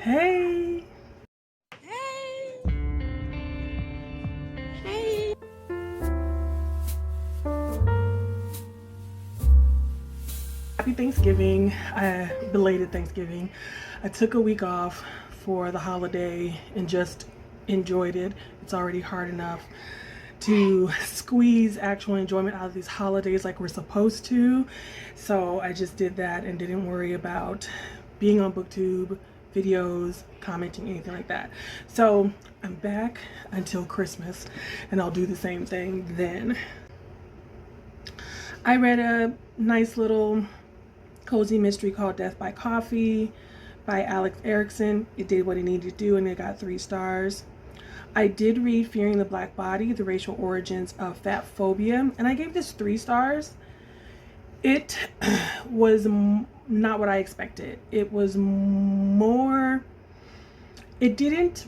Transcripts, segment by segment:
Hey. Hey. Hey. Happy Thanksgiving. Belated Thanksgiving. I took a week off for the holiday and just enjoyed it. It's already hard enough to squeeze actual enjoyment out of these holidays like we're supposed to. So I just did that and didn't worry about being on BookTube, videos, commenting, anything like that. So I'm back until Christmas and I'll do the same thing then. I read a nice little cozy mystery called Death by Coffee by Alex Erickson. It did what it needed to do and it got 3 stars. I did read Fearing the Black Body, The Racial Origins of Fat Phobia, and I gave this 3 stars. It was not what I expected. It was more, it didn't,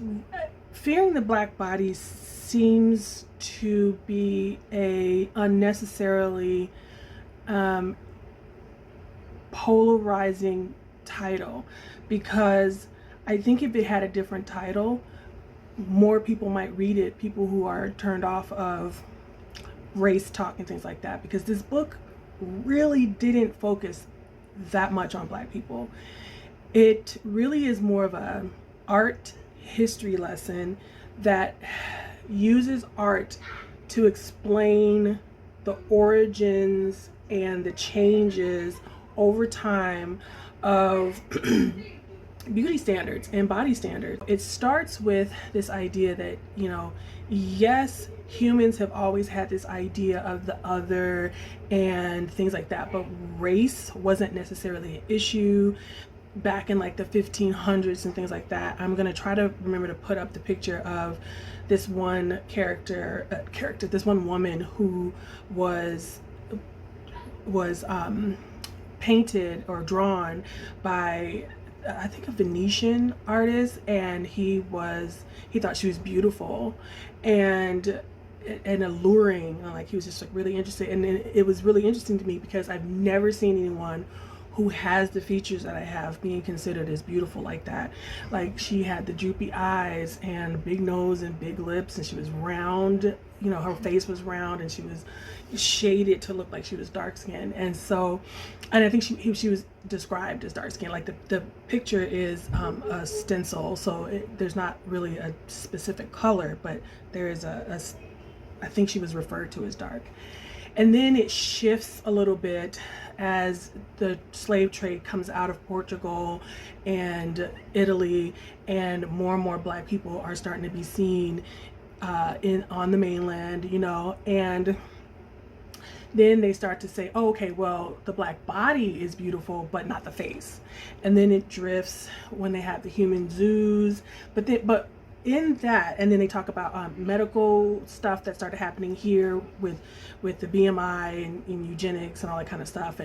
Fearing the Black Body seems to be a unnecessarily polarizing title, because I think if it had a different title, more people might read it, people who are turned off of race talk and things like that, because this book really didn't focus that much on Black people. It really is more of a art history lesson that uses art to explain the origins and the changes over time of beauty standards and body standards. It starts with this idea that, yes, humans have always had this idea of the other and things like that, but race wasn't necessarily an issue back in like the 1500s and things like that. I'm gonna try to remember to put up the picture of this one this one woman who was painted or drawn by, I think, a Venetian artist, and he thought she was beautiful and alluring, like he was just like really interested. And it was really interesting to me because I've never seen anyone who has the features that I have being considered as beautiful like that. Like, she had the droopy eyes and big nose and big lips, and she was round, her face was round, and she was shaded to look like she was dark skinned. And so, and I think she was described as dark skinned. Like the picture is a stencil, so there's not really a specific color, but there is I think she was referred to as dark. And then it shifts a little bit as the slave trade comes out of Portugal and Italy, and more Black people are starting to be seen on the mainland, and then they start to say, oh, okay, well, the Black body is beautiful, but not the face. And then it drifts when they have the human zoos, but in that, and then they talk about medical stuff that started happening here with the BMI and eugenics and all that kind of stuff.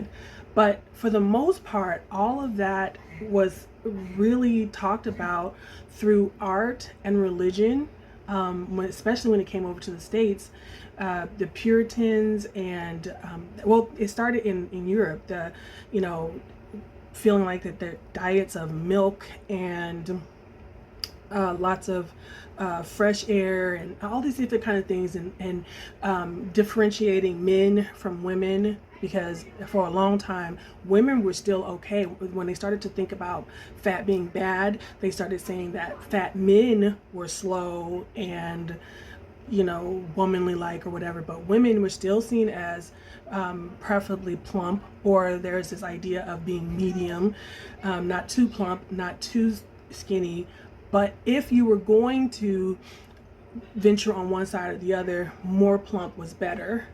But for the most part, all of that was really talked about through art and religion, especially when it came over to the States. The Puritans and it started in Europe. Feeling like that the diets of milk and lots of fresh air and all these different kind of things, and differentiating men from women, because for a long time women were still okay. When they started to think about fat being bad, they started saying that fat men were slow and womanly like or whatever, but women were still seen as preferably plump, or there's this idea of being medium, not too plump, not too skinny. But if you were going to venture on one side or the other, more plump was better.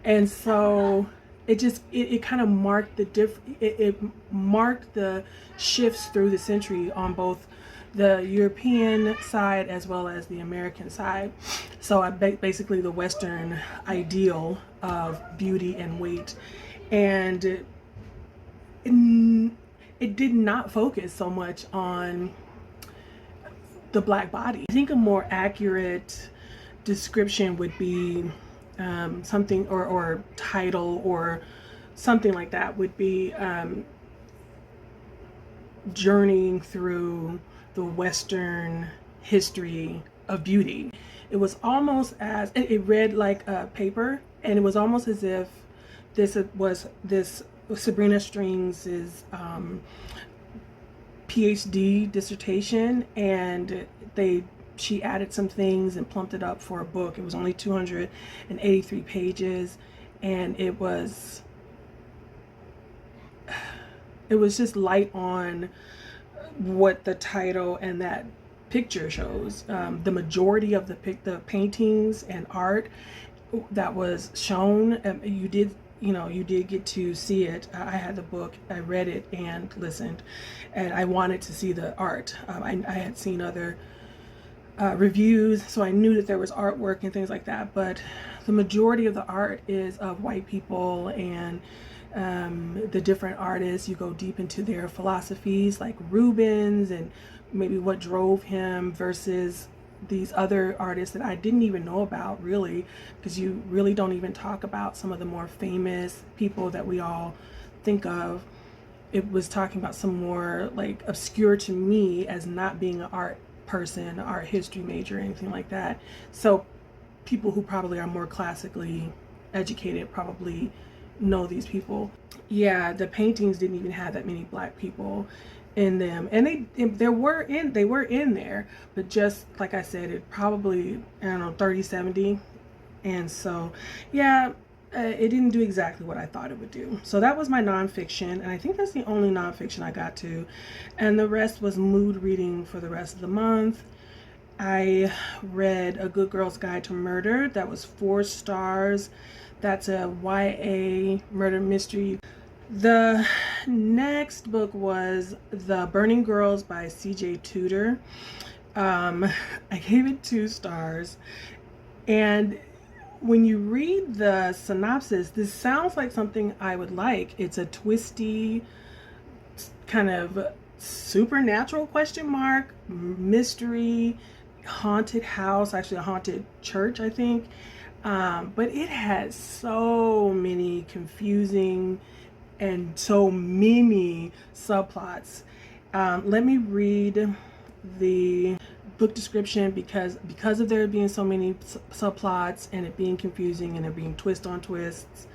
And so it kind of marked it marked the shifts through the century on both the European side as well as the American side. So basically the Western ideal of beauty and weight. And it did not focus so much on the Black body. I think a more accurate description would be something or title or something like that would be journeying through the Western history of beauty. It was almost as it read like a paper, and it was almost as if this Sabrina Strings's PhD dissertation, and she added some things and plumped it up for a book. It was only 283 pages, and it was just light on what the title and that picture shows. The majority of the paintings and art that was shown, you did get to see it. I had the book, I read it and listened, and I wanted to see the art. I had seen other reviews, so I knew that there was artwork and things like that, but the majority of the art is of white people, and the different artists, you go deep into their philosophies, like Rubens, and maybe what drove him versus these other artists that I didn't even know about, really, because you really don't even talk about some of the more famous people that we all think of. It was talking about some more like obscure to me as not being an art person, art history major, anything like that. So people who probably are more classically educated probably know these people. Yeah, the paintings didn't even have that many black people in them, and they were in there, but just like I said, it probably, I don't know, 30-70. And so yeah, it didn't do exactly what I thought it would do. So that was my nonfiction, and I think that's the only nonfiction I got to, and the rest was mood reading for the rest of the month. I read A Good Girl's Guide to Murder. That was 4 stars. That's a YA murder mystery. The next book was The Burning Girls by C.J. Tudor. I gave it 2 stars. And when you read the synopsis, this sounds like something I would like. It's a twisty, kind of supernatural question mark, mystery, haunted house, actually a haunted church, I think. But it has so many confusing and so many subplots. Let me read the book description, because of there being so many subplots and it being confusing and it being twist on twists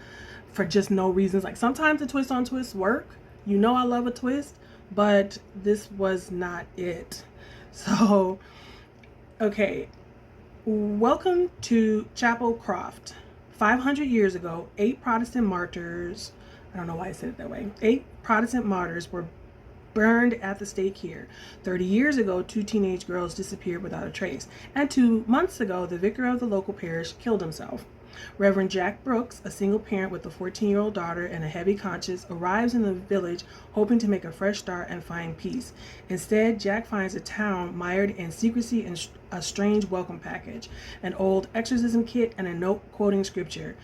for just no reasons. Like sometimes the twist on twists work. You know I love a twist, but this was not it. So, okay. Welcome to Chapel Croft. 500 years ago, 8 Protestant martyrs, I don't know why I said it that way, 8 Protestant martyrs were burned at the stake here. 30 years ago, 2 teenage girls disappeared without a trace. And 2 months ago, the vicar of the local parish killed himself. Reverend Jack Brooks, a single parent with a 14-year-old daughter and a heavy conscience, arrives in the village hoping to make a fresh start and find peace. Instead, Jack finds a town mired in secrecy and a strange welcome package, an old exorcism kit, and a note quoting scripture.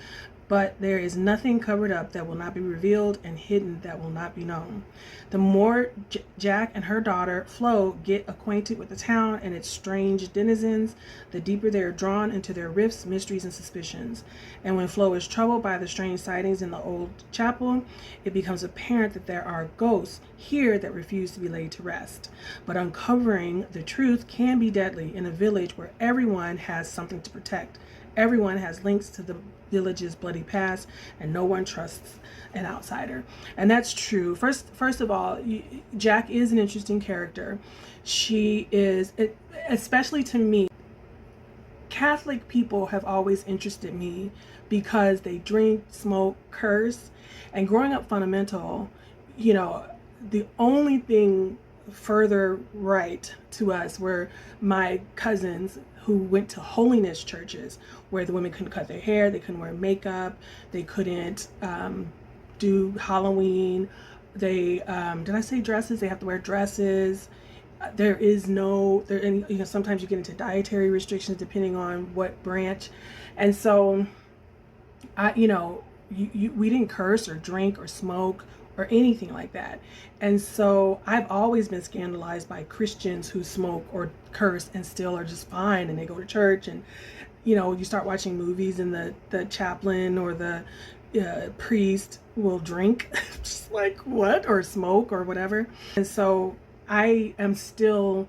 But there is nothing covered up that will not be revealed, and hidden that will not be known. The more Jack and her daughter, Flo, get acquainted with the town and its strange denizens, the deeper they are drawn into their rifts, mysteries, and suspicions. And when Flo is troubled by the strange sightings in the old chapel, it becomes apparent that there are ghosts here that refuse to be laid to rest. But uncovering the truth can be deadly in a village where everyone has something to protect. Everyone has links to the village's bloody past, and no one trusts an outsider. And that's true. First of all, Jack is an interesting character. She is, especially to me, Catholic people have always interested me because they drink, smoke, curse. And growing up fundamental, the only thing further right to us were my cousins who went to holiness churches where the women couldn't cut their hair, they couldn't wear makeup, they couldn't do Halloween. They did I say dresses? They have to wear dresses. There is no there, and sometimes you get into dietary restrictions depending on what branch, and so we didn't curse or drink or smoke or anything like that. And so I've always been scandalized by Christians who smoke or curse and still are just fine, and they go to church, and you start watching movies and the chaplain or the priest will drink. Just like, what? Or smoke or whatever. And so I am still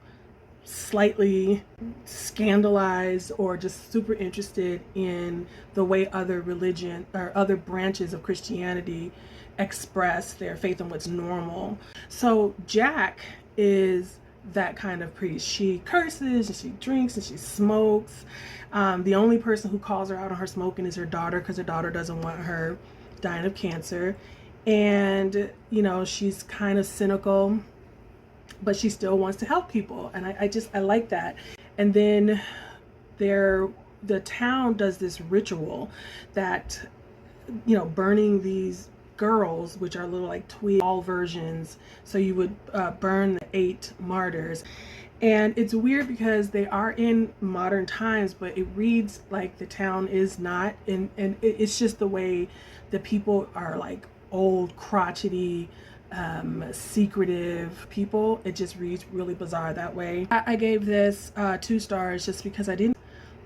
slightly scandalized or just super interested in the way other religion or other branches of Christianity express their faith in what's normal. So Jack is that kind of priest. She curses and she drinks and she smokes. The only person who calls her out on her smoking is her daughter, because her daughter doesn't want her dying of cancer. And she's kind of cynical, but she still wants to help people, and I like that. And then the town does this ritual that burning these girls, which are little like twig all versions. So you would burn the 8 martyrs, and it's weird because they are in modern times, but it reads like the town is not. And it's just the way the people are, like old, crotchety, secretive people. It just reads really bizarre that way. I gave this 2 stars just because I didn't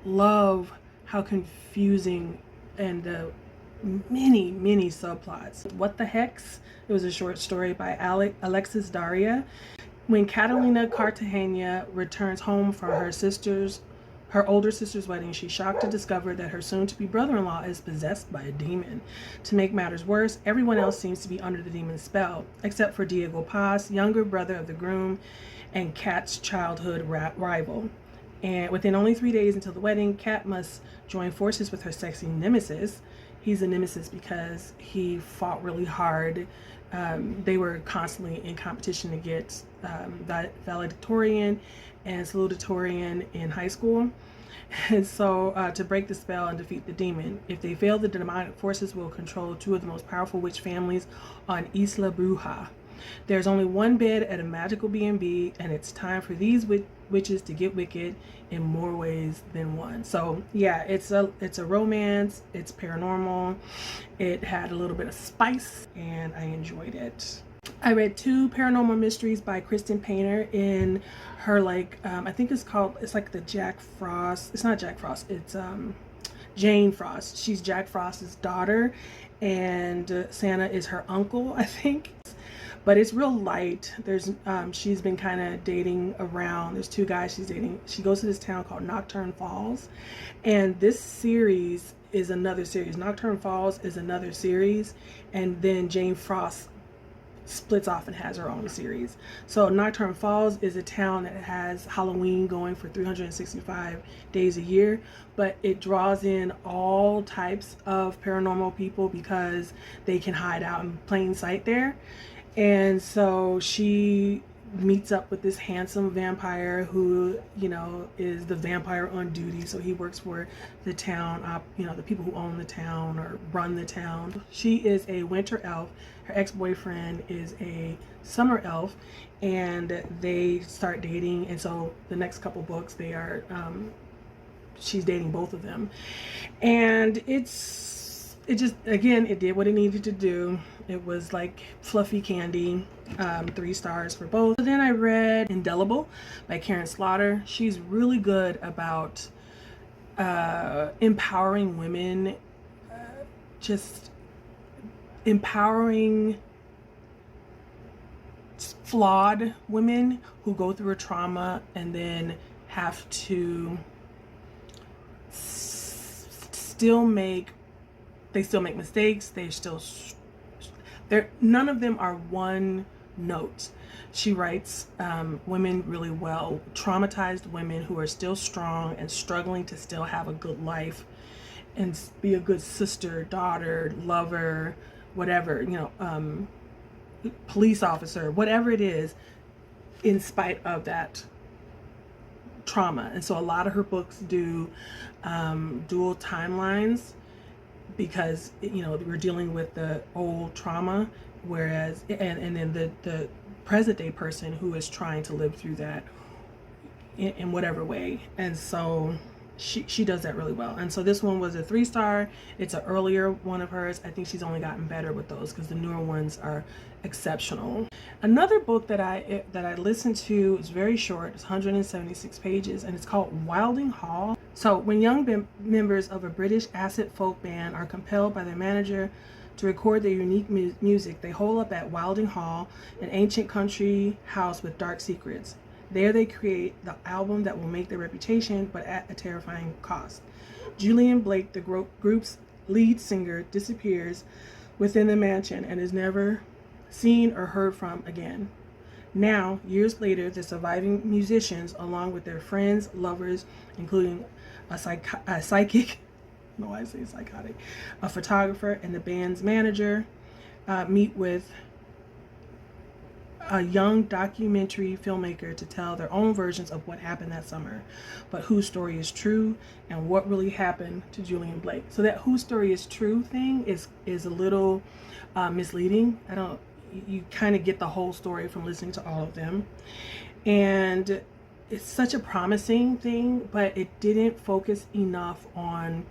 love how confusing and the many subplots. What the Hex? It was a short story by Alexis Daria. When Catalina Cartagena returns home from her older sister's wedding, she's shocked to discover that her soon-to-be brother-in-law is possessed by a demon. To make matters worse, everyone else seems to be under the demon's spell, except for Diego Paz, younger brother of the groom and Kat's childhood rival. And within only 3 days until the wedding, Kat must join forces with her sexy nemesis. He's a nemesis because he fought really hard. They were constantly in competition to get valedictorian and salutatorian in high school. And so to break the spell and defeat the demon. If they fail, the demonic forces will control 2 of the most powerful witch families on Isla Bruja. There's only one bed at a magical B&B, and it's time for these witches to get wicked in more ways than one. So yeah, it's a romance. It's paranormal. It had a little bit of spice, and I enjoyed it. I read 2 Paranormal Mysteries by Kristen Painter in her I think it's like the Jack Frost. It's not Jack Frost. It's Jane Frost. She's Jack Frost's daughter, and Santa is her uncle, I think. But it's real light. There's she's been kind of dating around. There's 2 guys she's dating. She goes to this town called Nocturne Falls, and this series is another series. Nocturne Falls is another series, and then Jane Frost splits off and has her own series. So Nocturne Falls is a town that has Halloween going for 365 days a year, but it draws in all types of paranormal people because they can hide out in plain sight there. And so she meets up with this handsome vampire who, is the vampire on duty. So he works for the town, the people who own the town or run the town. She is a winter elf. Her ex-boyfriend is a summer elf, and they start dating. And so the next couple books, she's dating both of them. And it did what it needed to do. It was like fluffy candy. 3 stars for both. Then I read Indelible by Karen Slaughter. She's really good about empowering women, just empowering flawed women who go through a trauma and then have to still make mistakes. None of them are one note. She writes women really well, traumatized women who are still strong and struggling to still have a good life and be a good sister, daughter, lover, whatever, police officer, whatever it is, in spite of that trauma. And so a lot of her books do dual timelines, because we're dealing with the old trauma, whereas and then the present day person who is trying to live through that in whatever way. And so she does that really well. And so this one was a 3-star. It's an earlier one of hers. I think she's only gotten better with those because the newer ones are exceptional. Another book that I listened to is very short. It's 176 pages, and it's called Wilding Hall So when young members of a British acid folk band are compelled by their manager to record their unique music, they hole up at Wilding Hall, an ancient country house with dark secrets. There they create the album that will make their reputation, but at a terrifying cost. Julian Blake, the group's lead singer, disappears within the mansion and is never seen or heard from again. Now, years later, the surviving musicians, along with their friends, lovers, including a psychic, no, I say psychotic, a photographer, and the band's manager, meet with a young documentary filmmaker to tell their own versions of what happened that summer, but whose story is true and what really happened to Julian Blake. So that whose story is true thing is a little misleading. You kind of get the whole story from listening to all of them, and it's such a promising thing, but it didn't focus enough on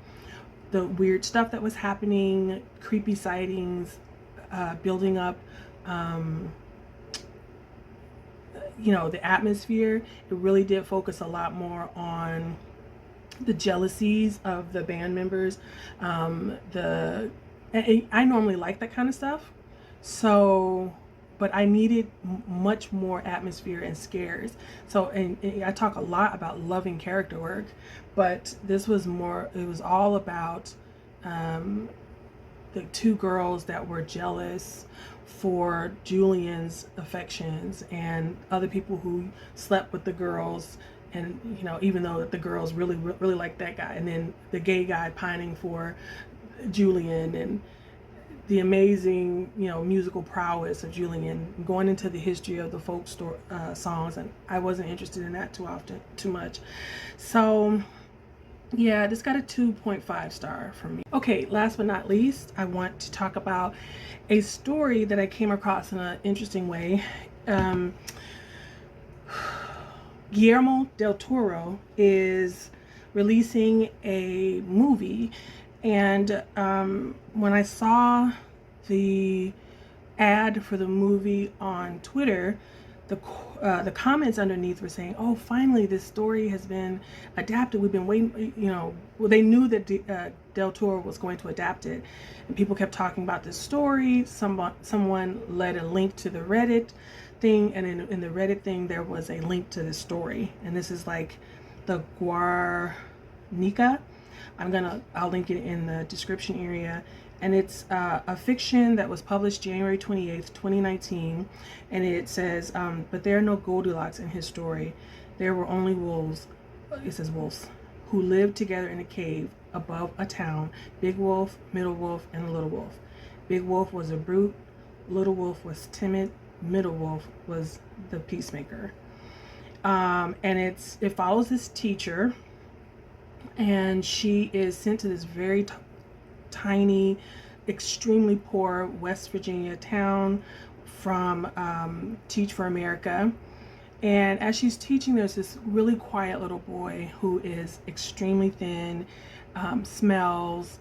the weird stuff that was happening, creepy sightings, building up the atmosphere. It really did focus a lot more on the jealousies of the band members. I normally like that kind of stuff, so, but I needed much more atmosphere and scares. So, and I talk a lot about loving character work, but this was more, it was all about the two girls that were jealous for Julian's affections and other people who slept with the girls, and even though the girls really liked that guy, and then the gay guy pining for Julian, and the amazing musical prowess of Julian, going into the history of the folk songs, and I wasn't interested in that too much. So yeah, this got a 2.5 star from me. Okay, last but not least, I want to talk about a story that I came across in an interesting way. Guillermo del Toro is releasing a movie, and when I saw the ad for the movie on Twitter, the comments underneath were saying, "Oh, finally, this story has been adapted. We've been waiting." Well, they knew that Del Toro was going to adapt it, and people kept talking about this story. Someone led a link to the Reddit thing, and in the Reddit thing, there was a link to the story. And this is like the Guarnica. I'll link it in the description area. And it's a fiction that was published January 28th, 2019. And it says, but there are no Goldilocks in his story. There were only wolves, it says wolves, who lived together in a cave above a town. Big Wolf, Middle Wolf, and Little Wolf. Big Wolf was a brute. Little Wolf was timid. Middle Wolf was the peacemaker. And it follows this teacher, and she is sent to this very tiny, extremely poor West Virginia town from Teach for America. And as she's teaching, there's this really quiet little boy who is extremely thin, smells,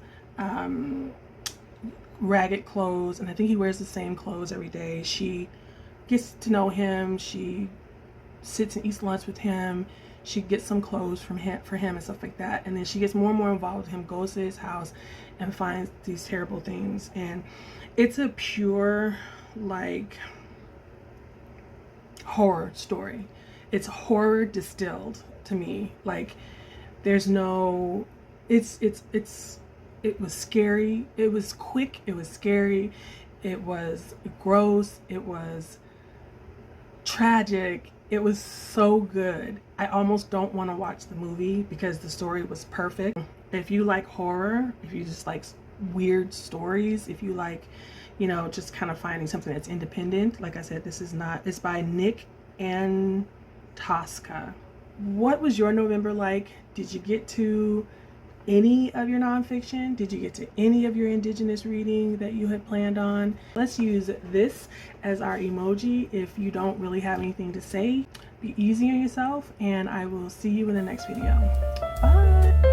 ragged clothes, and I think he wears the same clothes every day. She gets to know him. She sits and eats lunch with him. She gets some clothes for him and stuff like that. And then she gets more and more involved with him, goes to his house and finds these terrible things. And it's a pure, like, horror story. It's horror distilled to me. Like, there's no, it was scary. It was quick. It was scary. It was gross. It was tragic. It was so good. I almost don't want to watch the movie because the story was perfect. If you like horror, if you just like weird stories, if you like, just kind of finding something that's independent, like I said, it's by Nick and Tosca. What was your November like? Did you get to any of your nonfiction? Did you get to any of your indigenous reading that you had planned on? Let's use this as our emoji if you don't really have anything to say. Be easy on yourself, and I will see you in the next video. Bye.